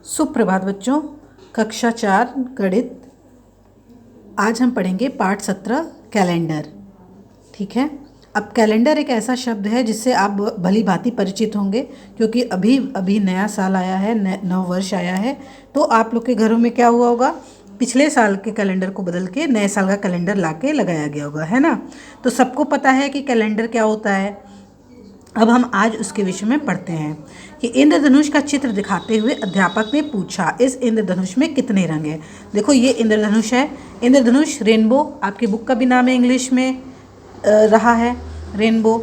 सुप्रभात बच्चों। कक्षा 4 गणित। आज हम पढ़ेंगे पाठ 17 कैलेंडर। ठीक है। अब कैलेंडर एक ऐसा शब्द है जिससे आप भली भांति परिचित होंगे, क्योंकि अभी अभी नया साल आया है, नव वर्ष आया है। तो आप लोग के घरों में क्या हुआ होगा, पिछले साल के कैलेंडर को बदल के नए साल का कैलेंडर लाके लगाया गया होगा, है ना। तो सबको पता है कि कैलेंडर क्या होता है। अब हम आज उसके विषय में पढ़ते हैं कि इंद्रधनुष का चित्र दिखाते हुए अध्यापक ने पूछा, इस इंद्रधनुष में कितने रंग हैं। देखो ये इंद्रधनुष है। इंद्रधनुष रेनबो आपकी बुक का भी नाम है, इंग्लिश में रहा है रेनबो।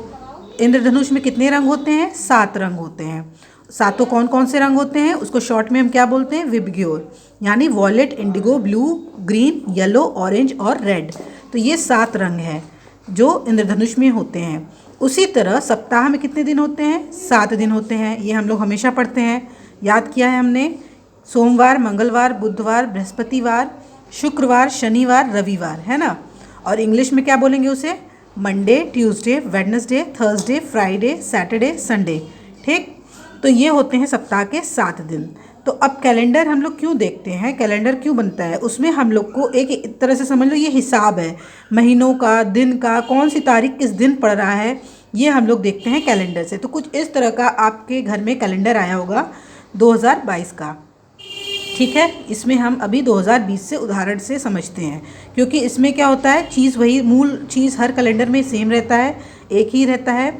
इंद्रधनुष में कितने रंग होते हैं? 7 रंग होते हैं। सातों कौन कौन से रंग होते हैं उसको शॉर्ट में हम क्या बोलते हैं? विबग्योर, यानी violet, indigo, blue, green, yellow, orange और रेड। तो ये 7 रंग हैं जो इंद्रधनुष में होते हैं। उसी तरह सप्ताह में कितने दिन होते हैं? 7 दिन होते हैं। ये हम लोग हमेशा पढ़ते हैं, याद किया है हमने। सोमवार, मंगलवार, बुधवार, बृहस्पतिवार, शुक्रवार, शनिवार, रविवार, है ना। और इंग्लिश में क्या बोलेंगे उसे? Monday, Tuesday, Wednesday, Thursday, Friday, Saturday, Sunday. ठीक। तो ये होते हैं सप्ताह के 7 दिन। तो अब कैलेंडर हम लोग क्यों देखते हैं, कैलेंडर क्यों बनता है? उसमें हम लोग को एक तरह से समझ लो ये हिसाब है, महीनों का, दिन का, कौन सी तारीख किस दिन पड़ रहा है, ये हम लोग देखते हैं कैलेंडर से। तो कुछ इस तरह का आपके घर में कैलेंडर आया होगा 2022 का। ठीक है। इसमें हम अभी 2020 से उदाहरण से समझते हैं, क्योंकि इसमें क्या होता है, चीज़ वही, मूल चीज़ हर कैलेंडर में सेम रहता है, एक ही रहता है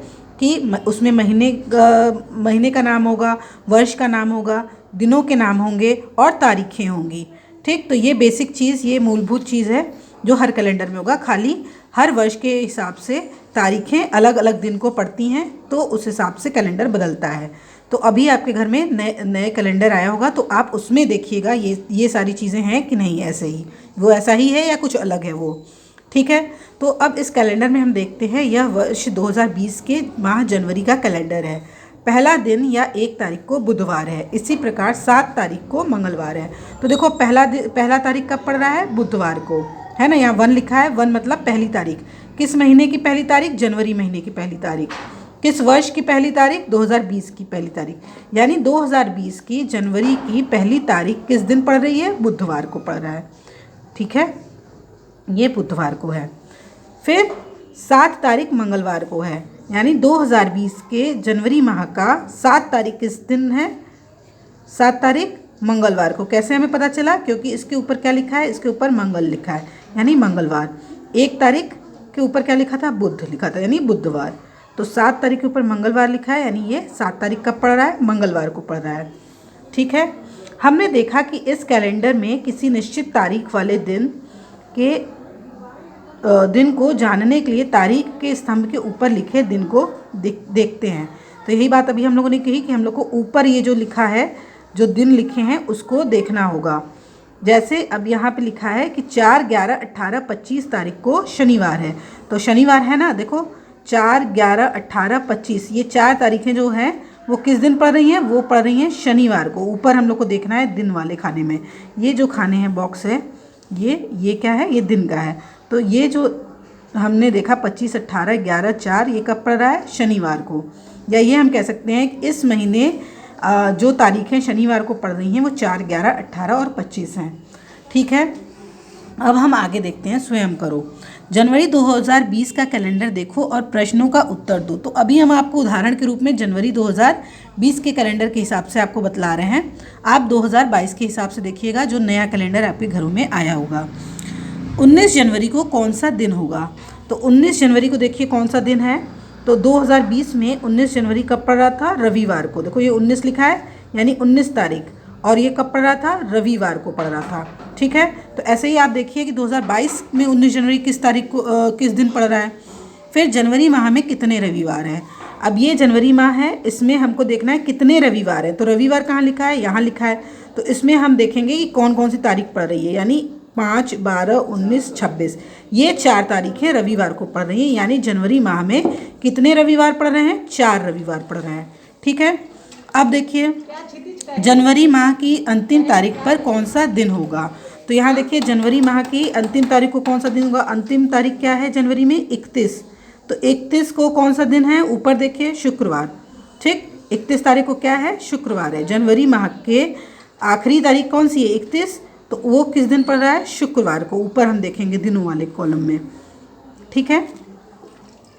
कि उसमें महीने का नाम होगा, वर्ष का नाम होगा, दिनों के नाम होंगे और तारीखें होंगी। ठीक। तो ये बेसिक चीज़, ये मूलभूत चीज़ है जो हर कैलेंडर में होगा। खाली हर वर्ष के हिसाब से तारीखें अलग अलग दिन को पड़ती हैं, तो उस हिसाब से कैलेंडर बदलता है। तो अभी आपके घर में नए कैलेंडर आया होगा, तो आप उसमें देखिएगा ये सारी चीज़ें हैं कि नहीं, ऐसे ही वो ऐसा ही है या कुछ अलग है वो। ठीक है। तो अब इस कैलेंडर में हम देखते हैं, यह वर्ष 2020 के माह जनवरी का कैलेंडर है। पहला दिन या 1 तारीख को बुधवार है। इसी प्रकार 7 तारीख को मंगलवार है। तो देखो पहला तारीख कब पड़ रहा है? बुधवार को, है ना। यहाँ 1 लिखा है, 1 मतलब पहली तारीख। किस महीने की पहली तारीख? जनवरी महीने की पहली तारीख। किस वर्ष की पहली तारीख? 2020 की पहली तारीख। यानी 2020 की जनवरी की पहली तारीख किस दिन पड़ रही है? बुधवार को पड़ रहा है। ठीक है, ये बुधवार को है। फिर 7 तारीख मंगलवार को है, यानी 2020 के जनवरी माह का 7 तारीख किस दिन है? 7 तारीख मंगलवार को। कैसे हमें पता चला? क्योंकि इसके ऊपर क्या लिखा है? इसके ऊपर मंगल लिखा है, यानी मंगलवार। 1 तारीख के ऊपर क्या लिखा था? बुध लिखा था, यानी बुधवार। तो 7 तारीख के ऊपर मंगलवार लिखा है, यानी ये 7 तारीख कब पड़ रहा है? मंगलवार को पड़ रहा है। ठीक है। हमने देखा कि इस कैलेंडर में किसी निश्चित तारीख वाले दिन को जानने के लिए तारीख के स्तंभ के ऊपर लिखे दिन को देखते हैं। तो यही बात अभी हम लोगों ने कही कि हम लोग को ऊपर ये जो लिखा है, जो दिन लिखे हैं उसको देखना होगा। जैसे अब यहाँ पे लिखा है कि 4, 11, 18, 25 तारीख को शनिवार है। तो शनिवार है ना, देखो 4, 11, 18, 25, ये 4 तारीखें जो हैं वो किस दिन पड़ रही हैं? वो पड़ रही हैं शनिवार को। ऊपर हम लोग को देखना है दिन वाले खाने में। ये जो खाने हैं बॉक्स है, ये क्या है? ये दिन का है। तो ये जो हमने देखा 25, 18, 11, 4, ये कब पड़ रहा है? शनिवार को। या ये हम कह सकते हैं कि इस महीने जो तारीखें शनिवार को पड़ रही हैं वो 4, 11, 18 और 25 हैं। ठीक है। अब हम आगे देखते हैं, स्वयं करो। जनवरी 2020 का कैलेंडर देखो और प्रश्नों का उत्तर दो। तो अभी हम आपको उदाहरण के रूप में जनवरी 2020 के कैलेंडर के हिसाब से आपको बतला रहे हैं। आप 2022 के हिसाब से देखिएगा, जो नया कैलेंडर आपके घरों में आया होगा। 19 जनवरी को कौन सा दिन होगा? तो 19 जनवरी को देखिए कौन सा दिन है। तो 2020 में 19 जनवरी कब पड़ रहा था? रविवार को। देखो ये 19 लिखा है, यानी 19 तारीख। और ये कब पड़ रहा था? रविवार को पड़ रहा था। ठीक है। तो ऐसे ही आप देखिए कि 2022 में 19 जनवरी किस तारीख को किस दिन पड़ रहा है। फिर जनवरी माह में कितने रविवार हैं? अब ये जनवरी माह है, इसमें हमको देखना है कितने रविवार हैं। तो रविवार कहाँ लिखा है? यहाँ लिखा है। तो इसमें हम देखेंगे कि कौन कौन सी तारीख पड़ रही है, यानी 5, 12, 19, 26, ये 4 तारीखें रविवार को पड़ रही हैं। यानी जनवरी माह में कितने रविवार पड़ रहे हैं? 4 रविवार पड़ रहे हैं। ठीक है। अब देखिए जनवरी माह की अंतिम तारीख पर कौन सा दिन होगा। तो यहाँ देखिए जनवरी माह की अंतिम तारीख को कौन सा दिन होगा? अंतिम तारीख क्या है जनवरी में? 31। तो 31 को कौन सा दिन है? ऊपर देखिए शुक्रवार। ठीक। 31 तारीख को क्या है? शुक्रवार है। जनवरी माह के आखिरी तारीख कौन सी है, 31, तो वो किस दिन पड़ रहा है, शुक्रवार को। ऊपर हम देखेंगे दिनों वाले कॉलम में, ठीक है।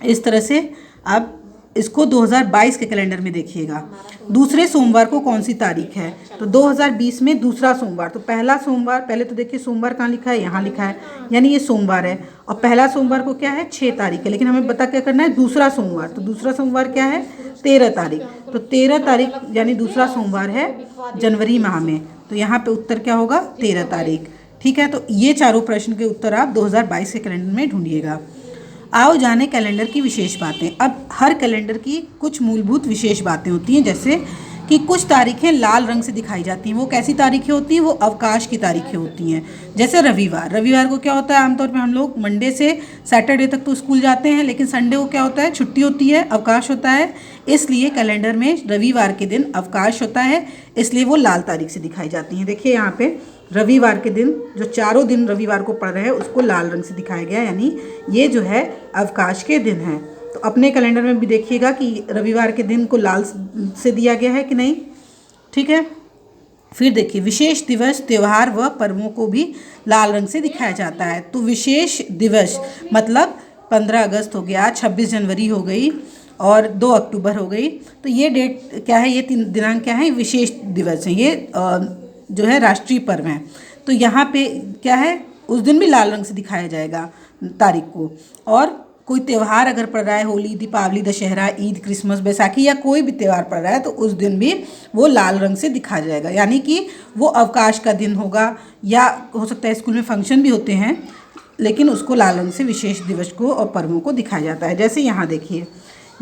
इस तरह से आप इसको 2022 के कैलेंडर में देखिएगा। दूसरे सोमवार को कौन सी तारीख है, तो 2020 में दूसरा सोमवार। तो पहला सोमवार, पहले तो देखिए सोमवार कहाँ लिखा है, यहाँ लिखा है, यानी ये सोमवार है। और पहला सोमवार को क्या है, 6 तारीख है, लेकिन हमें पता क्या करना है, दूसरा सोमवार। तो दूसरा सोमवार क्या है, 13 तारीख। तो 13 तारीख यानी दूसरा सोमवार है जनवरी माह में। तो यहाँ पे उत्तर क्या होगा, 13 तारीख, ठीक है। तो ये चारों प्रश्न के उत्तर आप 2022 के कैलेंडर में ढूंढिएगा। आओ जाने कैलेंडर की विशेष बातें। अब हर कैलेंडर की कुछ मूलभूत विशेष बातें होती हैं, जैसे कि कुछ तारीखें लाल रंग से दिखाई जाती हैं। वो कैसी तारीखें होती हैं, वो अवकाश की तारीखें होती हैं। जैसे रविवार, रविवार को क्या होता है, आमतौर पे हम लोग मंडे से सैटरडे तक तो स्कूल जाते हैं, लेकिन संडे को क्या होता है, छुट्टी होती है, अवकाश होता है। इसलिए कैलेंडर में रविवार के दिन अवकाश होता है, इसलिए वो लाल तारीख से दिखाई जाती हैं। देखिए यहाँ पे रविवार के दिन, जो चारों दिन रविवार को पड़ रहे हैं, उसको लाल रंग से दिखाया गया, यानी ये जो है अवकाश के दिन है। तो अपने कैलेंडर में भी देखिएगा कि रविवार के दिन को लाल से दिया गया है कि नहीं, ठीक है। फिर देखिए विशेष दिवस, त्यौहार व पर्वों को भी लाल रंग से दिखाया जाता है। तो विशेष दिवस मतलब 15 अगस्त हो गया, 26 जनवरी हो गई और 2 अक्टूबर हो गई। तो ये डेट क्या है, ये 3 दिनांक क्या है, विशेष दिवस हैं, ये जो है राष्ट्रीय पर्व हैं। तो यहाँ पे क्या है, उस दिन भी लाल रंग से दिखाया जाएगा तारीख को। और कोई त्यौहार अगर पड़ रहा है, होली, दीपावली, दशहरा, ईद, क्रिसमस, बैसाखी या कोई भी त्यौहार पड़ रहा है, तो उस दिन भी वो लाल रंग से दिखाया जाएगा, यानी कि वो अवकाश का दिन होगा। या हो सकता है स्कूल में फंक्शन भी होते हैं, लेकिन उसको लाल रंग से विशेष दिवस को और पर्वों को दिखाया जाता है। जैसे यहाँ देखिए,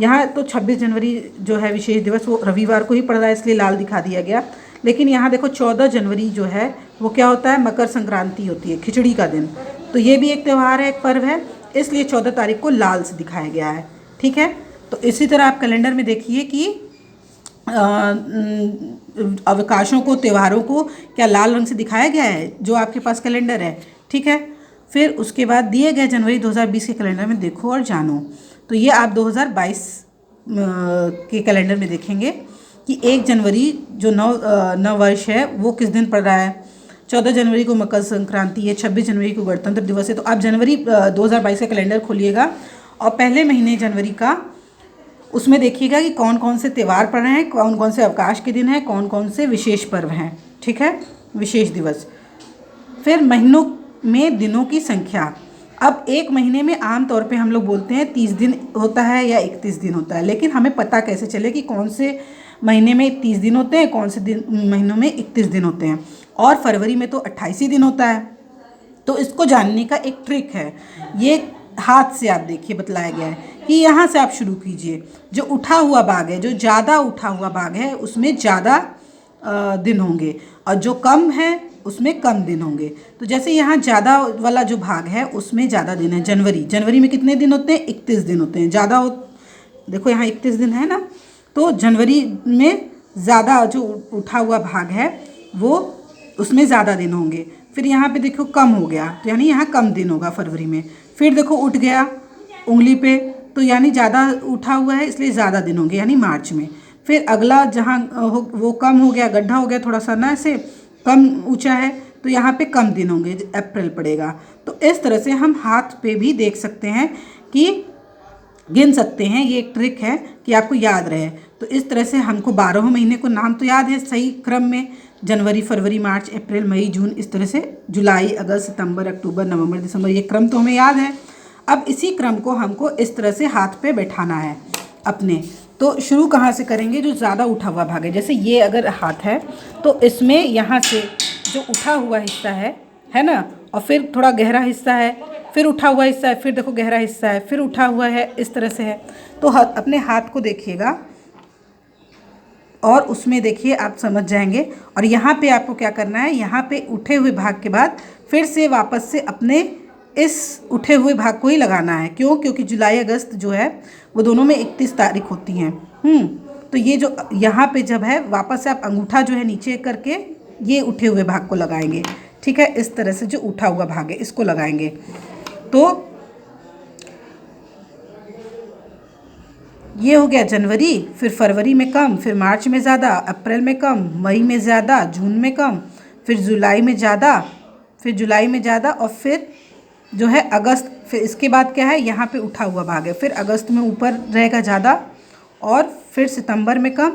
यहाँ तो 26 जनवरी जो है विशेष दिवस, वो रविवार को ही पड़ रहा है, इसलिए लाल दिखा दिया गया। लेकिन यहाँ देखो 14 जनवरी जो है वो क्या होता है, मकर संक्रांति होती है, खिचड़ी का दिन। तो ये भी एक त्यौहार है, एक पर्व है, इसलिए 14 तारीख को लाल से दिखाया गया है, ठीक है। तो इसी तरह आप कैलेंडर में देखिए कि अवकाशों को, त्योहारों को क्या लाल रंग से दिखाया गया है, जो आपके पास कैलेंडर है, ठीक है। फिर उसके बाद दिए गए जनवरी 2020 के कैलेंडर में देखो और जानो। तो ये आप 2022 के कैलेंडर में देखेंगे कि 1 जनवरी जो नव वर्ष है वो किस दिन पड़ रहा है, 14 जनवरी को मकर संक्रांति है, 26 जनवरी को गणतंत्र दिवस है। तो आप जनवरी 2022 का कैलेंडर खोलिएगा और पहले महीने जनवरी का उसमें देखिएगा कि कौन कौन से त्यौहार पड़ रहे हैं, कौन कौन से अवकाश के दिन हैं, कौन कौन से विशेष पर्व हैं, ठीक है, विशेष दिवस। फिर महीनों में दिनों की संख्या। अब एक महीने में आम तौर पे हम लोग बोलते हैं 30 दिन होता है या 31 दिन होता है, लेकिन हमें पता कैसे चले कि कौन से महीने में 30 दिन होते हैं, कौन से महीनों में 31 दिन होते हैं। और फरवरी में तो 28 ही दिन होता है। तो इसको जानने का एक ट्रिक है, ये हाथ से आप देखिए बतलाया गया है कि यहाँ से आप शुरू कीजिए। जो उठा हुआ भाग है, जो ज़्यादा उठा हुआ भाग है, उसमें ज़्यादा दिन होंगे, और जो कम है उसमें कम दिन होंगे। तो जैसे यहाँ ज़्यादा वाला जो भाग है उसमें ज़्यादा दिन है। जनवरी में कितने दिन होते हैं, 31 दिन होते हैं। ज़्यादा हो, देखो यहाँ 31 दिन है ना, तो जनवरी में ज़्यादा जो उठा हुआ भाग है वो उसमें ज़्यादा दिन होंगे। फिर यहाँ पे देखो कम हो गया, तो यानी यहाँ कम दिन होगा फरवरी में। फिर देखो उठ गया उंगली पे, तो यानी ज़्यादा उठा हुआ है इसलिए ज़्यादा दिन होंगे, यानी मार्च में। फिर अगला जहाँ वो कम हो गया, गड्ढा हो गया थोड़ा सा ना, ऐसे कम ऊंचा है, तो यहाँ पे कम दिन होंगे, अप्रैल पड़ेगा। तो इस तरह से हम हाथ पे भी देख सकते हैं कि गिन सकते हैं। ये एक ट्रिक है कि आपको याद रहे। तो इस तरह से हमको 12 महीने को नाम तो याद है सही क्रम में, जनवरी, फरवरी, मार्च, अप्रैल, मई, जून, इस तरह से जुलाई, अगस्त, सितंबर, अक्टूबर, नवंबर, दिसंबर, ये क्रम तो हमें याद है। अब इसी क्रम को हमको इस तरह से हाथ पे बैठाना है अपने। तो शुरू कहाँ से करेंगे, जो ज़्यादा उठा हुआ भाग है, जैसे ये अगर हाथ है तो इसमें यहाँ से जो उठा हुआ हिस्सा है ना, और फिर थोड़ा गहरा हिस्सा है, फिर उठा हुआ हिस्सा है, फिर देखो गहरा हिस्सा है, फिर उठा हुआ है, इस तरह से है। तो अपने हाथ को देखिएगा और उसमें देखिए आप समझ जाएंगे। और यहाँ पे आपको क्या करना है, यहाँ पे उठे हुए भाग के बाद फिर से वापस से अपने इस उठे हुए भाग को ही लगाना है। क्यों, क्योंकि जुलाई अगस्त जो है वो दोनों में 31 तारीख होती हैं। तो ये जो यहाँ पे जब है, वापस से आप अंगूठा जो है नीचे करके ये उठे हुए भाग को लगाएंगे, ठीक है। इस तरह से जो उठा हुआ भाग है इसको लगाएंगे। तो ये हो गया जनवरी, फिर फरवरी में कम, फिर मार्च में ज़्यादा, अप्रैल में कम, मई में ज़्यादा, जून में कम, फिर जुलाई में ज़्यादा, और फिर जो है अगस्त, फिर इसके बाद क्या है यहाँ पे उठा हुआ भाग है, फिर अगस्त में ऊपर रहेगा ज़्यादा, और फिर सितंबर में कम,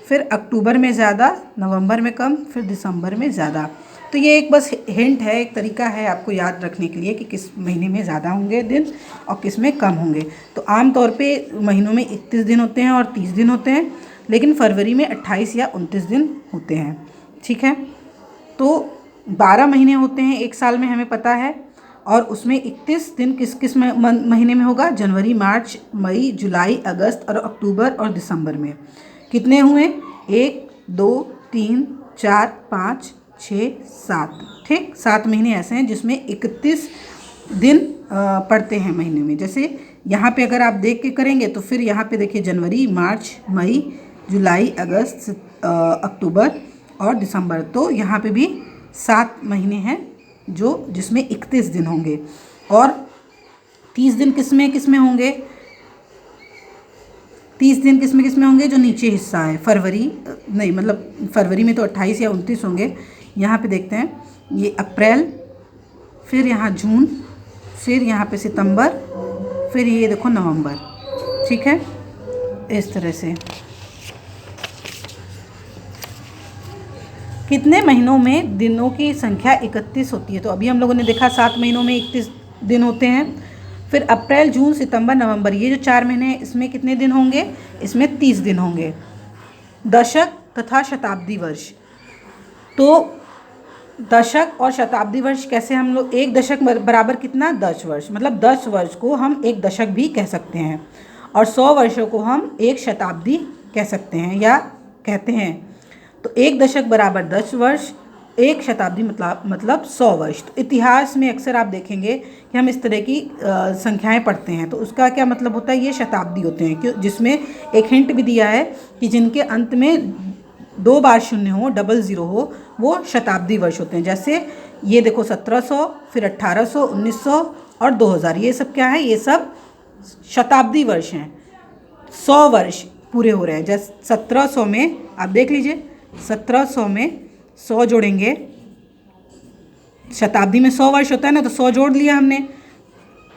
फिर अक्टूबर में ज़्यादा, नवंबर में कम, फिर दिसंबर में ज़्यादा। तो ये एक बस हिंट है, एक तरीका है आपको याद रखने के लिए कि किस महीने में ज़्यादा होंगे दिन और किस में कम होंगे। तो आम तौर पे महीनों में 31 दिन होते हैं और 30 दिन होते हैं, लेकिन फरवरी में 28 या 29 दिन होते हैं। ठीक है, तो 12 महीने होते हैं एक साल में, हमें पता है, और उसमें 31 दिन किस किस महीने में होगा? जनवरी, मार्च, मई, जुलाई, अगस्त और अक्टूबर और दिसंबर में। कितने हुए? 1 2 3 4 5 6 7। ठीक, 7 महीने ऐसे हैं जिसमें 31 दिन पड़ते हैं महीने में। जैसे यहाँ पे अगर आप देख के करेंगे तो फिर यहाँ पे देखिए जनवरी, मार्च, मई, जुलाई, अगस्त, अक्टूबर और दिसंबर। तो यहाँ पे भी 7 महीने हैं जो जिसमें 31 दिन होंगे, और 30 दिन किसमें होंगे? 30 दिन किसमें होंगे? जो नीचे हिस्सा है, फरवरी नहीं, मतलब फरवरी में तो 28 या 29 होंगे। यहाँ पे देखते हैं, ये अप्रैल, फिर यहाँ जून, फिर यहाँ पे सितंबर, फिर ये देखो नवंबर। ठीक है, इस तरह से। कितने महीनों में दिनों की संख्या 31 होती है? तो अभी हम लोगों ने देखा 7 महीनों में 31 दिन होते हैं। फिर अप्रैल, जून, सितंबर, नवंबर, ये जो 4 महीने हैं इसमें कितने दिन होंगे? इसमें 30 दिन होंगे। दशक तथा शताब्दी वर्ष, तो दशक और शताब्दी वर्ष कैसे हम लोग? एक दशक बराबर कितना? 10 वर्ष, मतलब 10 वर्ष को हम एक दशक भी कह सकते हैं, और 100 वर्षों को हम एक शताब्दी कह सकते हैं या कहते हैं। तो एक दशक बराबर 10 वर्ष, एक शताब्दी मतलब 100 वर्ष। तो इतिहास में अक्सर आप देखेंगे कि हम इस तरह की संख्याएं पढ़ते हैं, तो उसका क्या मतलब होता है? ये शताब्दी होते हैं, क्यों? जिसमें एक हिंट भी दिया है कि जिनके अंत में 2 बार शून्य हो, डबल ज़ीरो हो, वो शताब्दी वर्ष होते हैं। जैसे ये देखो 1700, फिर 1800, 1900 और 2000, ये सब क्या है? ये सब शताब्दी वर्ष हैं। 100 वर्ष पूरे हो रहे हैं। जैसे 1700 में आप देख लीजिए, 1700 में 100 जोड़ेंगे, शताब्दी में 100 वर्ष होता है ना, तो 100 जोड़ लिया हमने,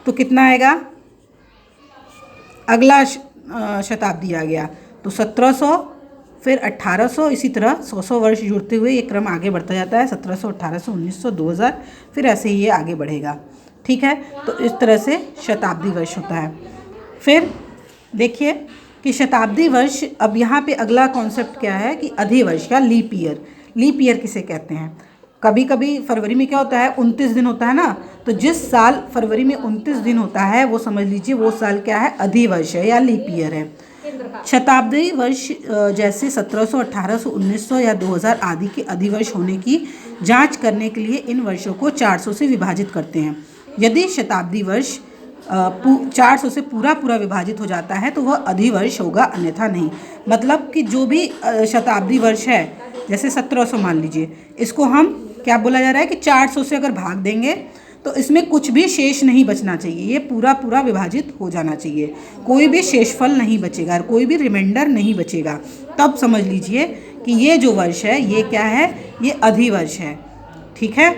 तो कितना आएगा? अगला शताब्दी आ गया, तो 1700, फिर 1800, इसी तरह 100 वर्ष जुड़ते हुए ये क्रम आगे बढ़ता जाता है। 1700, 1800, 1900, 2000, फिर ऐसे ही ये आगे बढ़ेगा। ठीक है, तो इस तरह से शताब्दी वर्ष होता है। फिर देखिए कि शताब्दी वर्ष, अब यहाँ पे अगला कॉन्सेप्ट क्या है कि अधिवर्ष या लीप ईयर। लीप ईयर किसे कहते हैं? कभी कभी फरवरी में क्या होता है? 29 दिन होता है ना, तो जिस साल फरवरी में 29 दिन होता है वो समझ लीजिए वो साल क्या है? अधिवर्ष है या लीप ईयर है। शताब्दी वर्ष जैसे 1700, 1800, 1900 या 2000 आदि के अधिवर्ष होने की जांच करने के लिए इन वर्षों को 400 से विभाजित करते हैं। यदि शताब्दी वर्ष 400 से पूरा विभाजित हो जाता है तो वह अधिवर्ष होगा, अन्यथा नहीं। मतलब कि जो भी शताब्दी वर्ष है, जैसे 1700 मान लीजिए, इसको हम क्या बोला जा रहा है कि 400 से अगर भाग देंगे तो इसमें कुछ भी शेष नहीं बचना चाहिए, ये पूरा विभाजित हो जाना चाहिए, कोई भी शेषफल नहीं बचेगा, कोई भी रिमाइंडर नहीं बचेगा। तब समझ लीजिए कि ये जो वर्ष है ये क्या है? ये अधिवर्ष है। ठीक है,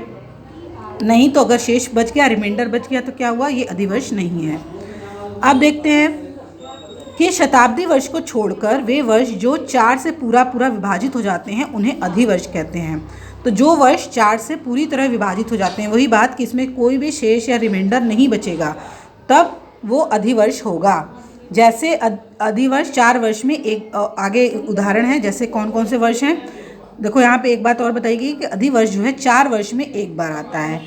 नहीं तो अगर शेष बच गया, रिमाइंडर बच गया, तो क्या हुआ? ये अधिवर्ष नहीं है। अब देखते हैं कि शताब्दी वर्ष को छोड़कर वे वर्ष जो 4 से पूरा विभाजित हो जाते हैं उन्हें अधिवर्ष कहते हैं। तो जो वर्ष 4 से पूरी तरह विभाजित हो जाते हैं, वही बात कि इसमें कोई भी शेष या रिमाइंडर नहीं बचेगा, तब वो अधिवर्ष होगा। जैसे अधिवर्ष 4 वर्ष में एक आगे उदाहरण है, जैसे कौन कौन से वर्ष हैं? देखो यहाँ पे एक बात और बताइए कि अधिवर्ष जो है 4 वर्ष में एक बार आता है।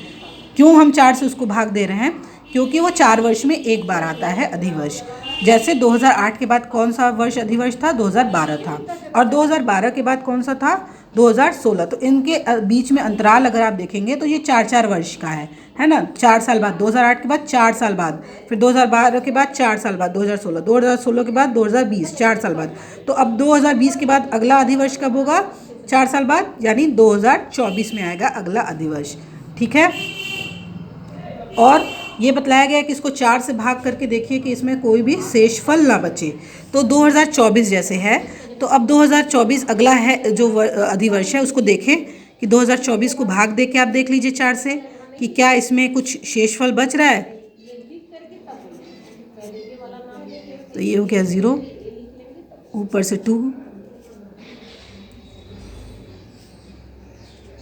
क्यों हम 4 से उसको भाग दे रहे हैं? क्योंकि वो 4 वर्ष में एक बार आता है अधिवर्ष। जैसे 2008 के बाद कौन सा वर्ष अधिवर्ष था? 2012 था, और 2012 के बाद कौन सा था? 2016। तो इनके बीच में अंतराल अगर आप देखेंगे तो ये 4 वर्ष का है ना। 4 साल बाद 2008 के बाद 4 साल बाद, फिर 2012 के बाद 4 साल बाद 2016 के बाद 2020, 4 साल बाद। तो अब 2020 के बाद अगला अधिवर्ष कब होगा? 4 साल बाद, यानी 2024 में आएगा अगला अधिवर्ष। ठीक है, और ये बतलाया गया है कि इसको 4 से भाग करके देखिए कि इसमें कोई भी शेषफल ना बचे। तो 2024 जैसे है, तो अब 2024 अगला है जो अधिवर्ष है उसको देखें कि 2024 को भाग दे के आप देख लीजिए 4 से कि क्या इसमें कुछ शेषफल बच रहा है। तो ये हो गया 0, ऊपर से 2,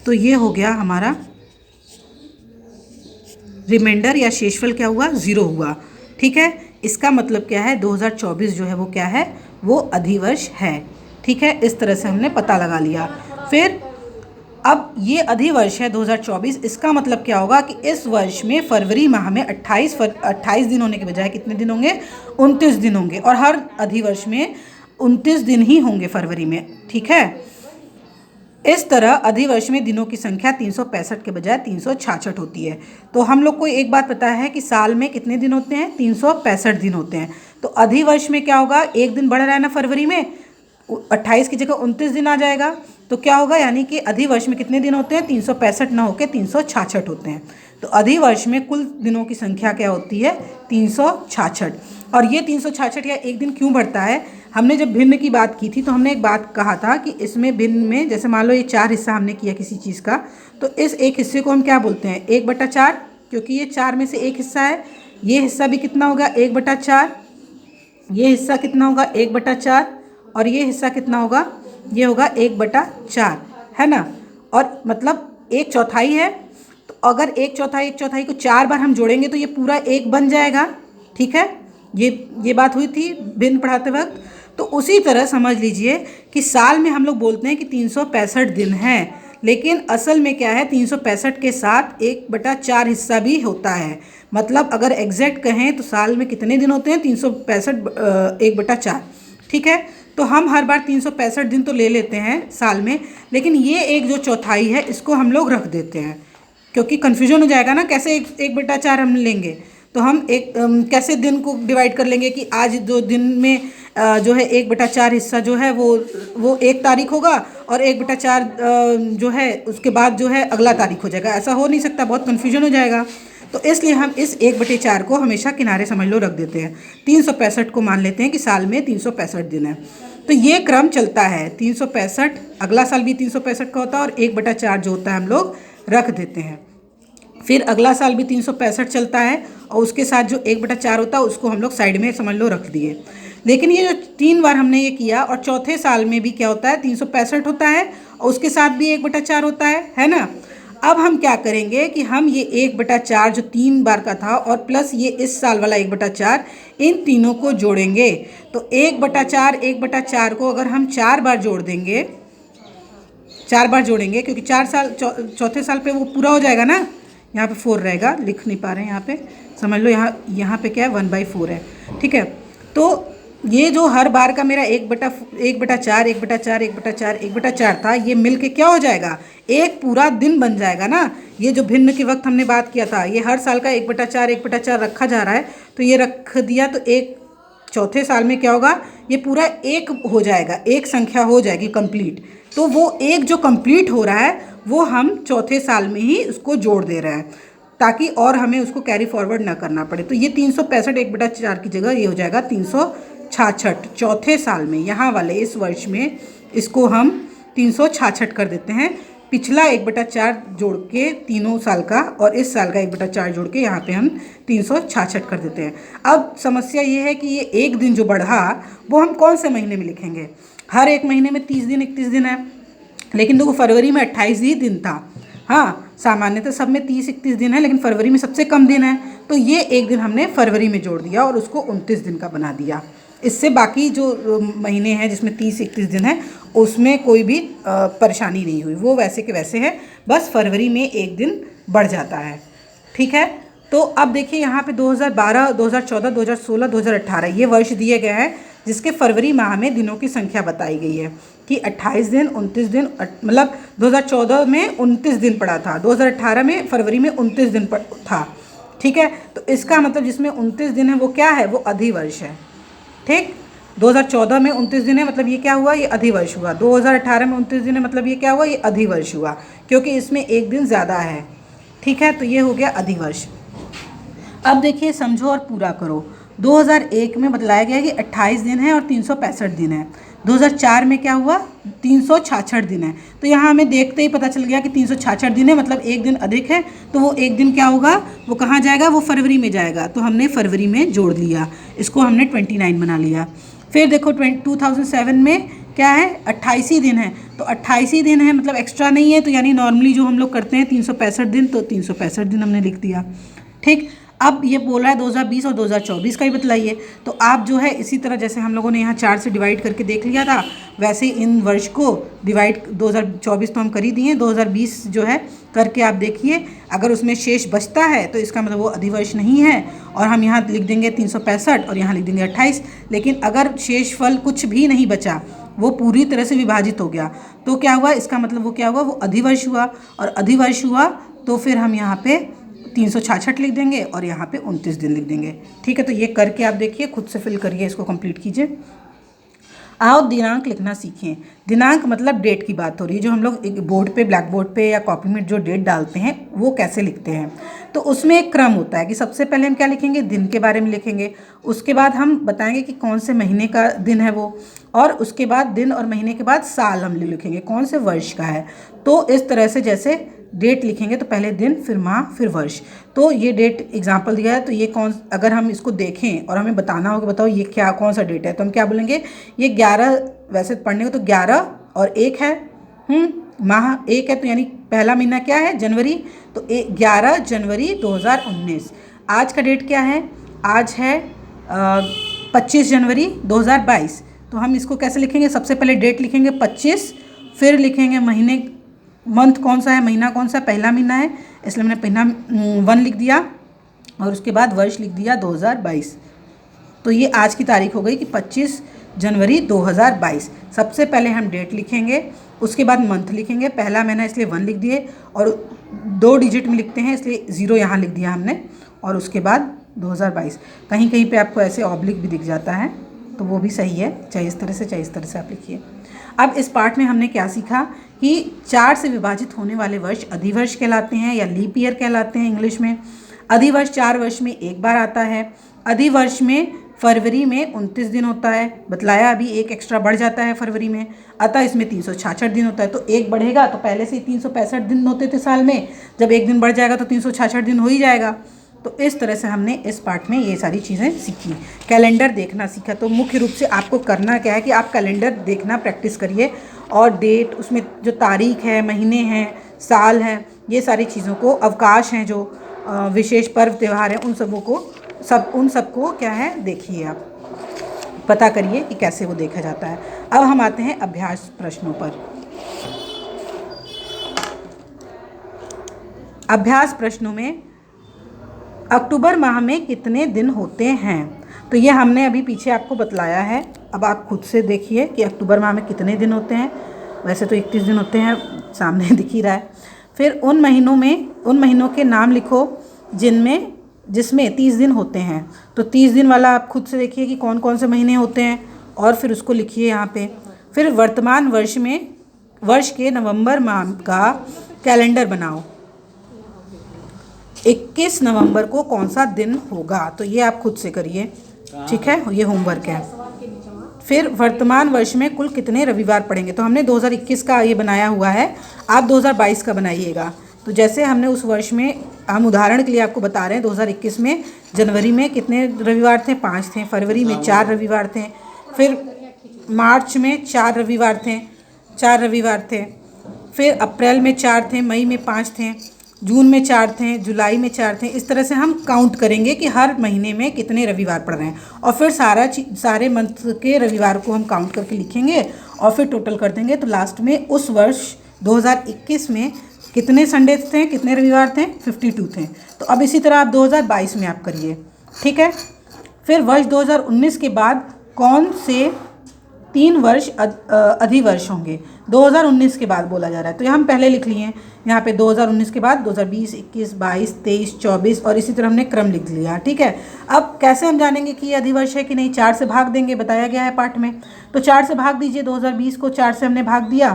तो ये हो गया हमारा रिमाइंडर या शेषफल क्या हुआ, 0 हुआ। ठीक है, इसका मतलब क्या है, 2024 जो है वो क्या है, वो अधिवर्ष है। ठीक है, इस तरह से हमने पता लगा लिया। फिर अब ये अधिवर्ष है 2024, इसका मतलब क्या होगा कि इस वर्ष में फरवरी माह में 28 दिन होने के बजाय कितने दिन होंगे, 29 दिन होंगे, और हर अधिवर्ष में 29 दिन ही होंगे फरवरी में। ठीक है, इस तरह अधिवर्ष में दिनों की संख्या 365 के बजाय 366 होती है। तो हम लोग को एक बात पता है कि साल में कितने दिन होते हैं, 365 दिन होते हैं। तो अधिवर्ष में क्या होगा, एक दिन बढ़ रहा है ना फरवरी में, 28 की जगह 29 दिन आ जाएगा। तो क्या होगा, यानी कि अधिवर्ष में कितने दिन होते हैं, 365 ना होकर 366 होते हैं। तो अधिवर्ष में कुल दिनों की संख्या क्या होती है, 366। और ये 366 या एक दिन क्यों बढ़ता है, हमने जब भिन्न की बात की थी तो हमने एक बात कहा था कि इसमें भिन्न में जैसे मान लो ये 4 हिस्सा हमने किया किसी चीज़ का, तो इस एक हिस्से को हम क्या बोलते हैं, 1/4, क्योंकि ये 4 में से एक हिस्सा है। ये हिस्सा भी कितना होगा, 1/4, ये हिस्सा कितना होगा, 1/4, और ये हिस्सा कितना होगा, ये होगा 1/4, है ना। और मतलब 1/4 है, तो अगर 1/4 को 4 बार हम जोड़ेंगे तो ये पूरा 1 बन जाएगा। ठीक है, ये बात हुई थी भिन्न पढ़ाते वक्त। तो उसी तरह समझ लीजिए कि साल में हम लोग बोलते हैं कि 365 दिन हैं, लेकिन असल में क्या है, 365 के साथ 1/4 हिस्सा भी होता है। मतलब अगर एग्जैक्ट कहें तो साल में कितने दिन होते हैं, 365 1/4। ठीक है, तो हम हर बार 365 दिन तो ले लेते हैं साल में, लेकिन ये एक जो चौथाई है इसको हम लोग रख देते हैं, क्योंकि कन्फ्यूजन हो जाएगा ना, कैसे 1/4 हम लेंगे। तो हम कैसे दिन को डिवाइड कर लेंगे कि आज जो दिन में जो है 1/4 हिस्सा जो है वो 1 तारीख होगा, और 1/4 जो है उसके बाद जो है अगला तारीख हो जाएगा। ऐसा हो नहीं सकता, बहुत कन्फ्यूजन हो जाएगा। तो इसलिए हम इस 1/4 को हमेशा किनारे समझ लो रख देते हैं। 365 को मान लेते हैं कि साल में 365 दिन है। तो ये क्रम चलता है, 365, अगला साल भी 365 का होता है, और 1/4 जो होता है हम लोग रख देते हैं। फिर अगला साल भी 365 चलता है, और उसके साथ जो 1/4 होता है उसको हम लोग साइड में समझ लो रख दिए। लेकिन ये जो 3 बार हमने ये किया, और चौथे साल में भी क्या होता है, 365 होता है, और उसके साथ भी 1/4 होता है ना। अब हम क्या करेंगे कि हम ये 1/4 जो 3 बार का था, और प्लस ये इस साल वाला 1/4, इन तीनों को जोड़ेंगे। तो 1/4 को अगर हम 4 बार जोड़ देंगे, 4 बार जोड़ेंगे, क्योंकि 4 साल चौथे साल पे वो पूरा हो जाएगा ना। यहाँ पे 4 रहेगा, लिख नहीं पा रहे हैं यहाँ पे, समझ लो यहाँ पे क्या है, 1/4 है। ठीक है, तो ये जो हर बार का मेरा 1/4 था, ये मिल के क्या हो जाएगा, एक पूरा दिन बन जाएगा ना। ये जो भिन्न के वक्त हमने बात किया था, ये हर साल का 1/4 रखा जा रहा है, तो ये रख दिया, तो एक चौथे साल में क्या होगा, ये पूरा 1 हो जाएगा, एक संख्या हो जाएगी कंप्लीट। तो वो एक जो कंप्लीट हो रहा है वो हम चौथे साल में ही उसको जोड़ दे रहे हैं, ताकि और हमें उसको कैरी फॉरवर्ड ना करना पड़े। तो ये 365 1/4 की जगह ये हो जाएगा 366 चौथे साल में। यहाँ वाले इस वर्ष में इसको हम 366 कर देते हैं, पिछला 1/4 जोड़ के तीनों साल का, और इस साल का 1/4 जोड़ के यहाँ पे हम 366 कर देते हैं। अब समस्या ये है कि ये एक दिन जो बढ़ा वो हम कौन से महीने में लिखेंगे। हर एक महीने में 30 दिन 31 दिन है, लेकिन देखो फरवरी में 28 ही दिन था। हाँ, सामान्यतः सब में 30-31 दिन है, लेकिन फरवरी में सबसे कम दिन है, तो ये एक दिन हमने फरवरी में जोड़ दिया और उसको 29 दिन का बना दिया। इससे बाकी जो महीने हैं जिसमें 30-31 दिन है उसमें कोई भी परेशानी नहीं हुई, वो वैसे के वैसे है, बस फरवरी में एक दिन बढ़ जाता है। ठीक है, तो अब देखिए यहाँ पे 2012, 2014, 2016, 2018 ये वर्ष दिए गए हैं, जिसके फरवरी माह में दिनों की संख्या बताई गई है कि 28 दिन 29 दिन, मतलब 2014 में 29 दिन पड़ा था, 2018 में फरवरी में 29 दिन था। ठीक है, तो इसका मतलब जिसमें 29 दिन है वो क्या है, वो अधिवर्ष है। ठीक, 2014 में 29 दिन है, मतलब ये क्या हुआ, ये अधिवर्ष हुआ। 2018 में 29 दिन है, मतलब ये क्या हुआ, ये अधिवर्ष हुआ, क्योंकि इसमें एक दिन ज़्यादा है। ठीक है, तो ये हो गया अधिवर्ष। अब देखिए समझो और पूरा करो। 2001 में बतलाया गया कि 28 दिन है और 365 दिन है। 2004 में क्या हुआ, 366 दिन है। तो यहाँ हमें देखते ही पता चल गया कि 366 दिन है, मतलब एक दिन अधिक है। तो वो एक दिन क्या होगा, वो कहाँ जाएगा, वो फरवरी में जाएगा। तो हमने फरवरी में जोड़ लिया, इसको हमने 29 बना लिया। फिर देखो 2007 में क्या है, 28 दिन है। तो 28 दिन है मतलब एक्स्ट्रा नहीं है, तो यानी नॉर्मली जो हम लोग करते हैं 365 दिन, तो 365 दिन हमने लिख दिया। ठीक, अब ये बोल रहा है 2020 और 2024 का ही बतलाइए। तो आप जो है इसी तरह जैसे हम लोगों ने यहाँ 4 से डिवाइड करके देख लिया था, वैसे इन वर्ष को डिवाइड 2024 तो हम कर ही दिए, 2020 जो है करके आप देखिए। अगर उसमें शेष बचता है तो इसका मतलब वो अधिवर्ष नहीं है, और हम यहाँ लिख देंगे 365 और यहाँ लिख देंगे 28। लेकिन अगर शेष फल कुछ भी नहीं बचा, वो पूरी तरह से विभाजित हो गया, तो क्या हुआ, इसका मतलब वो क्या हुआ, वो अधिवर्ष हुआ। और अधिवर्ष हुआ तो फिर हम यहाँ पे 366 लिख देंगे और यहाँ पे 29 दिन लिख देंगे। ठीक है, तो ये करके आप देखिए, खुद से फिल करिए, इसको कंप्लीट कीजिए। आओ दिनांक लिखना सीखें। दिनांक मतलब डेट की बात हो रही है, जो हम लोग एक बोर्ड पे, ब्लैक बोर्ड पे या कॉपी में जो डेट डालते हैं वो कैसे लिखते हैं। तो उसमें एक क्रम होता है कि सबसे पहले हम क्या लिखेंगे, दिन के बारे में लिखेंगे। उसके बाद हम बताएंगे कि कौन से महीने का दिन है वो, और उसके बाद दिन और महीने के बाद साल हम लिखेंगे, कौन से वर्ष का है। तो इस तरह से जैसे डेट लिखेंगे तो पहले दिन, फिर माह, फिर वर्ष। तो ये डेट एग्जाम्पल दिया है, तो ये कौन, अगर हम इसको देखें और हमें बताना हो कि बताओ ये क्या, कौन सा डेट है, तो हम क्या बोलेंगे, ये 11, वैसे पढ़ने को तो 11 और 1 है, माह 1 है, तो यानी पहला महीना क्या है, जनवरी। तो 11 जनवरी 2019। आज का डेट क्या है, आज है 25 जनवरी 2022। तो हम इसको कैसे लिखेंगे, सबसे पहले डेट लिखेंगे 25, फिर लिखेंगे महीने, मंथ कौन सा है, महीना कौन सा, पहला महीना है, इसलिए मैंने पहला 1 लिख दिया, और उसके बाद वर्ष लिख दिया 2022। तो ये आज की तारीख हो गई कि 25 जनवरी 2022। सबसे पहले हम डेट लिखेंगे, उसके बाद मंथ लिखेंगे, पहला महीना इसलिए 1 लिख दिए, और 2 डिजिट में लिखते हैं इसलिए 0 यहाँ लिख दिया हमने, और उसके बाद 2022। कहीं कहीं पे आपको ऐसे ऑब्लिक भी दिख जाता है, तो वो भी सही है, चाहे इस तरह से चाहे इस तरह से आप लिखिए। अब इस पार्ट में हमने क्या सीखा कि 4 से विभाजित होने वाले वर्ष अधिवर्ष कहलाते हैं या लीप ईयर कहलाते हैं इंग्लिश में। अधिवर्ष 4 वर्ष में एक बार आता है। अधिवर्ष में फरवरी में 29 दिन होता है, बतलाया अभी, एक एक्स्ट्रा बढ़ जाता है फरवरी में, अतः इसमें 366 दिन होता है। तो एक बढ़ेगा, तो पहले से ही 365 दिन होते थे साल में, जब एक दिन बढ़ जाएगा तो 366 दिन हो ही जाएगा। तो इस तरह से हमने इस पार्ट में ये सारी चीज़ें सीखी। कैलेंडर देखना सीखा। तो मुख्य रूप से आपको करना क्या है कि आप कैलेंडर देखना प्रैक्टिस करिए, और डेट, उसमें जो तारीख है, महीने हैं, साल हैं, ये सारी चीज़ों को, अवकाश हैं, जो विशेष पर्व त्यौहार हैं, उन सबको क्या है, देखिए, आप पता करिए कि कैसे वो देखा जाता है। अब हम आते हैं अभ्यास प्रश्नों पर। अभ्यास प्रश्नों में अक्टूबर माह में कितने दिन होते हैं, तो ये हमने अभी पीछे आपको बतलाया है। अब आप खुद से देखिए कि अक्टूबर माह में कितने दिन होते हैं। वैसे तो 31 दिन होते हैं, सामने दिख ही रहा है। फिर उन महीनों के नाम लिखो जिसमें 30 दिन होते हैं। तो 30 दिन वाला आप खुद से देखिए कि कौन कौन से महीने होते हैं, और फिर उसको लिखिए यहाँ पे। फिर वर्तमान वर्ष के नवंबर माह का कैलेंडर बनाओ। 21 नवंबर को कौन सा दिन होगा, तो ये आप खुद से करिए, ठीक है, ये होमवर्क है। फिर वर्तमान वर्ष में कुल कितने रविवार पड़ेंगे, तो हमने 2021 का ये बनाया हुआ है, आप 2022 का बनाइएगा। तो जैसे हमने उस वर्ष में, हम उदाहरण के लिए आपको बता रहे हैं, 2021 में जनवरी में कितने रविवार थे, 5 थे, फरवरी में 4 रविवार थे, फिर मार्च में 4 रविवार थे, फिर अप्रैल में 4 थे, मई में 5 थे, जून में 4 थे, जुलाई में 4 थे। इस तरह से हम काउंट करेंगे कि हर महीने में कितने रविवार पड़ रहे हैं, और फिर सारे मंथ के रविवार को हम काउंट करके लिखेंगे, और फिर टोटल कर देंगे। तो लास्ट में उस वर्ष 2021 में कितने संडे थे, कितने रविवार थे, 52 थे। तो अब इसी तरह आप 2022 में आप करिए, ठीक है। फिर वर्ष 2019 के बाद कौन से 3 वर्ष अधिवर्ष होंगे, 2019 के बाद बोला जा रहा है, तो हम पहले लिख लिए यहाँ पे 2019 के बाद 2020, 21, 22, 23, 24, और इसी तरह हमने क्रम लिख लिया, ठीक है। अब कैसे हम जानेंगे कि ये अधिवर्ष है कि नहीं, 4 से भाग देंगे, बताया गया है पाठ में। तो 4 से भाग दीजिए, 2020 को 4 से हमने भाग दिया,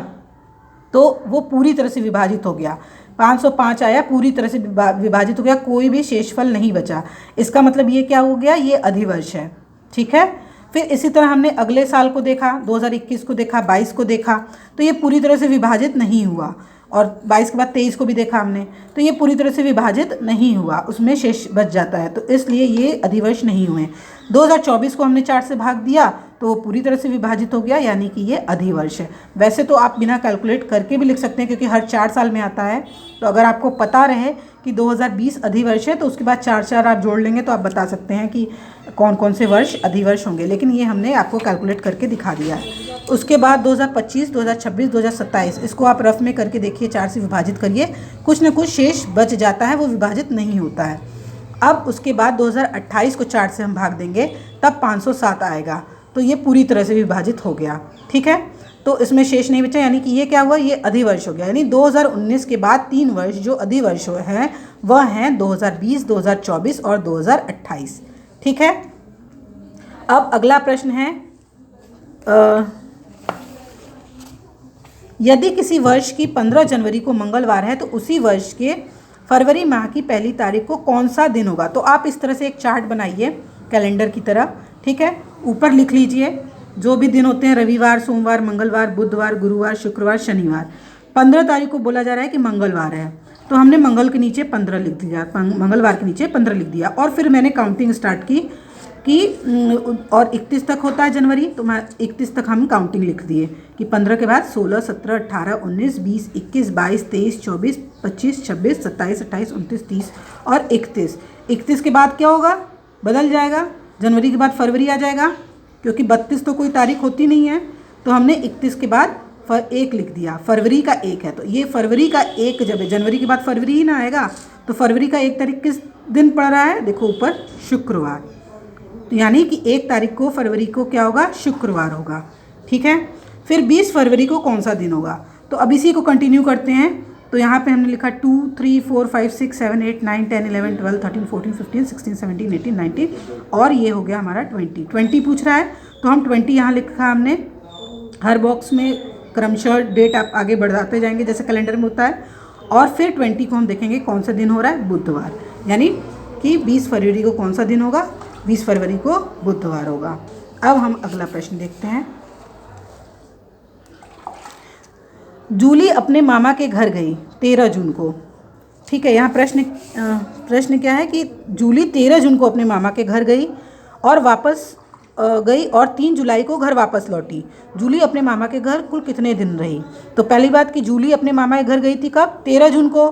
तो वो पूरी तरह से विभाजित हो गया। 505 आया, पूरी तरह से विभाजित हो गया, कोई भी शेषफल नहीं बचा। इसका मतलब ये क्या हो गया, ये अधिवर्ष है। ठीक है, फिर इसी तरह हमने अगले साल को देखा, 2021 को देखा, 22 को देखा, तो ये पूरी तरह से विभाजित नहीं हुआ। और 22 के बाद 23 को भी देखा हमने, तो ये पूरी तरह से विभाजित नहीं हुआ, उसमें शेष बच जाता है, तो इसलिए ये अधिवर्ष नहीं हुए। 2024 को हमने 4 से भाग दिया तो वो पूरी तरह से विभाजित हो गया, यानी कि ये अधिवर्ष है। वैसे तो आप बिना कैलकुलेट करके भी लिख सकते हैं, क्योंकि हर 4 साल में आता है। तो अगर आपको पता रहे कि 2020 अधिवर्ष है तो उसके बाद 4 आप जोड़ लेंगे तो आप बता सकते हैं कि कौन कौन से वर्ष अधिवर्ष होंगे, लेकिन ये हमने आपको कैलकुलेट करके दिखा दिया है। उसके बाद 2025, 2026, 2027 इसको आप रफ में करके देखिए, 4 से विभाजित करिए, कुछ ना कुछ शेष बच जाता है, वो विभाजित नहीं होता है। अब उसके बाद 2028 को 4 से हम भाग देंगे, तब 507 आएगा, तो ये पूरी तरह से विभाजित हो गया। ठीक है, तो इसमें शेष नहीं बचा, यानी कि ये क्या हुआ, ये अधिवर्ष हो गया। यानी 2019 के बाद 3 वर्ष जो अधिवर्ष हैं वह हैं 2020, 2024 और 2028। ठीक है, अब अगला प्रश्न है, यदि किसी वर्ष की 15 जनवरी को मंगलवार है तो उसी वर्ष के फरवरी माह की पहली तारीख को कौन सा दिन होगा। तो आप इस तरह से एक चार्ट बनाइए कैलेंडर की तरह। ठीक है, ऊपर लिख लीजिए जो भी दिन होते हैं, रविवार, सोमवार, मंगलवार, बुधवार, गुरुवार, शुक्रवार, शनिवार। 15 तारीख को बोला जा रहा है कि मंगलवार है, तो हमने मंगल के नीचे 15 लिख दिया, मंगलवार के नीचे 15 लिख दिया। और फिर मैंने काउंटिंग स्टार्ट की कि और 31 तक होता है जनवरी, तो मैं 31 तक हम काउंटिंग लिख दिए कि 15 के बाद 16, 17, 18, 19, 20, 21, 22, 23, 24, 25, 26, 27, 28, 29, 30 और 31। 31 के बाद क्या होगा, बदल जाएगा, जनवरी के बाद फरवरी आ जाएगा, क्योंकि 32 तो कोई तारीख होती नहीं है, तो हमने 31 के बाद 1 लिख दिया, फरवरी का 1 है, तो ये फरवरी का 1 जब है, जनवरी के बाद फरवरी ही ना आएगा, तो फरवरी का 1 तारीख किस दिन पड़ रहा है, देखो ऊपर, शुक्रवार। तो यानी कि 1 तारीख को फरवरी को क्या होगा, शुक्रवार होगा। ठीक है, फिर 20 फरवरी को कौन सा दिन होगा, तो अब इसी को कंटिन्यू करते हैं। तो यहाँ पे हमने लिखा 2, 3, 4, 5, 6, 7, 8, 9, 10, 11, 12, 13, 14, 15, 16, 17, 18, 19 और ये हो गया हमारा 20 पूछ रहा है, तो हम 20 यहाँ लिखा हमने। हर बॉक्स में क्रमशः डेट आप आगे बढ़ाते जाएंगे जैसे कैलेंडर में होता है। और फिर 20 को हम देखेंगे कौन सा दिन हो रहा है, बुधवार, यानी कि 20 फरवरी को कौन सा दिन होगा, 20 फरवरी को बुधवार होगा। अब हम अगला प्रश्न देखते हैं। जूली अपने मामा के घर गई 13 जून को। ठीक है, यहाँ प्रश्न क्या है कि जूली 13 जून को अपने मामा के घर गई और वापस गई और 3 जुलाई को घर वापस लौटी। जूली अपने मामा के घर कुल कितने दिन रही। तो पहली बात कि जूली अपने मामा के घर गई थी कब, 13 जून को,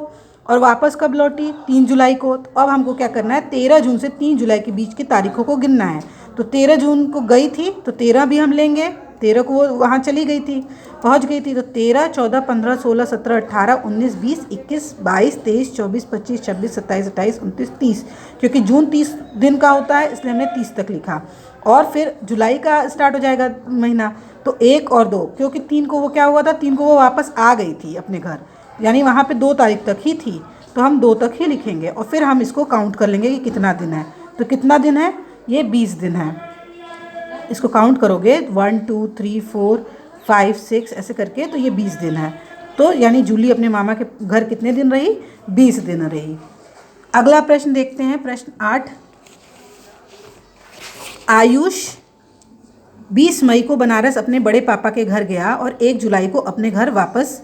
और वापस कब लौटी, 3 जुलाई को। तो अब हमको क्या करना है, 13 जून से 3 जुलाई के बीच की तारीखों को गिनना है। तो 13 जून को गई थी तो 13 भी हम लेंगे, 13 को वो वहाँ चली गई थी, पहुँच गई थी, तो 13, 14, 15, 16, 17, 18, 19, 20, 21, 22, 23, 24, 25, 26, 27, 28, 29, 30, क्योंकि जून 30 दिन का होता है इसलिए हमने 30 तक लिखा। और फिर जुलाई का स्टार्ट हो जाएगा महीना, तो 1 और 2, क्योंकि 3 को वो क्या हुआ था, 3 को वो वापस आ गई थी अपने घर, यानी वहाँ पे 2 तारीख तक ही थी, तो हम 2 तक ही लिखेंगे। और फिर हम इसको काउंट कर लेंगे कि कितना दिन है। तो कितना दिन है, ये 20 दिन है। इसको काउंट करोगे 1, 2, 3, 4, 5, 6 ऐसे करके, तो ये 20 दिन है। तो यानी जूली अपने मामा के घर कितने दिन रही, 20 दिन रही। अगला प्रश्न देखते हैं, प्रश्न 8। आयुष 20 मई को बनारस अपने बड़े पापा के घर गया और 1 जुलाई को अपने घर वापस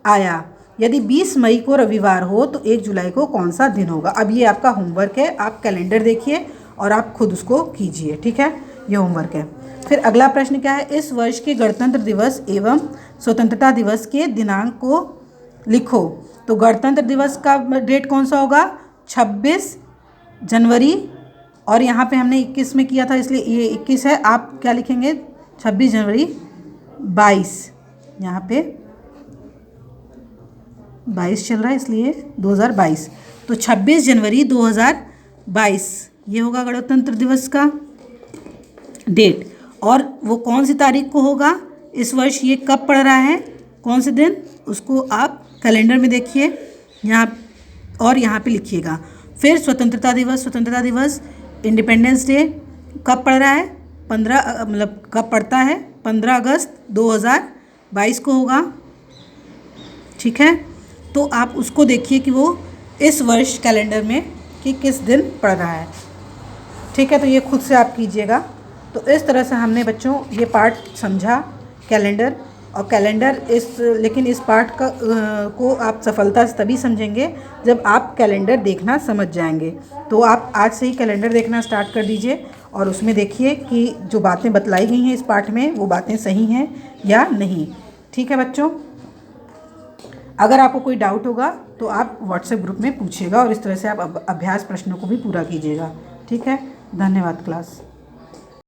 आया। यदि 20 मई को रविवार हो तो 1 जुलाई को कौन सा दिन होगा। अब ये आपका होमवर्क है, आप कैलेंडर देखिए और आप खुद उसको कीजिए। ठीक है, ये होमवर्क है। फिर अगला प्रश्न क्या है, इस वर्ष के गणतंत्र दिवस एवं स्वतंत्रता दिवस के दिनांक को लिखो। तो गणतंत्र दिवस का डेट कौन सा होगा, 26 जनवरी, और यहाँ पे हमने 21 में किया था इसलिए ये 21 है। आप क्या लिखेंगे, 26 जनवरी 22, यहाँ पे 22 चल रहा है इसलिए 2022, तो 26 जनवरी 2022 ये होगा गणतंत्र दिवस का डेट। और वो कौन सी तारीख को होगा, इस वर्ष ये कब पड़ रहा है, कौन से दिन, उसको आप कैलेंडर में देखिए यहाँ और यहाँ पे लिखिएगा। फिर स्वतंत्रता दिवस इंडिपेंडेंस डे कब पड़ रहा है, 15 मतलब कब पड़ता है, 15 अगस्त 2022 को होगा। ठीक है, तो आप उसको देखिए कि वो इस वर्ष कैलेंडर में कि किस दिन पड़ रहा है। ठीक है, तो ये खुद से आप कीजिएगा। तो इस तरह से हमने बच्चों ये पार्ट समझा कैलेंडर और कैलेंडर लेकिन इस पार्ट को आप सफलता से तभी समझेंगे जब आप कैलेंडर देखना समझ जाएंगे। तो आप आज से ही कैलेंडर देखना स्टार्ट कर दीजिए और उसमें देखिए कि जो बातें बतलाई गई हैं इस पार्ट में वो बातें सही हैं या नहीं। ठीक है बच्चों, अगर आपको कोई डाउट होगा तो आप व्हाट्सएप ग्रुप में पूछिएगा और इस तरह से आप अभ्यास प्रश्नों को भी पूरा कीजिएगा। ठीक है, धन्यवाद क्लास।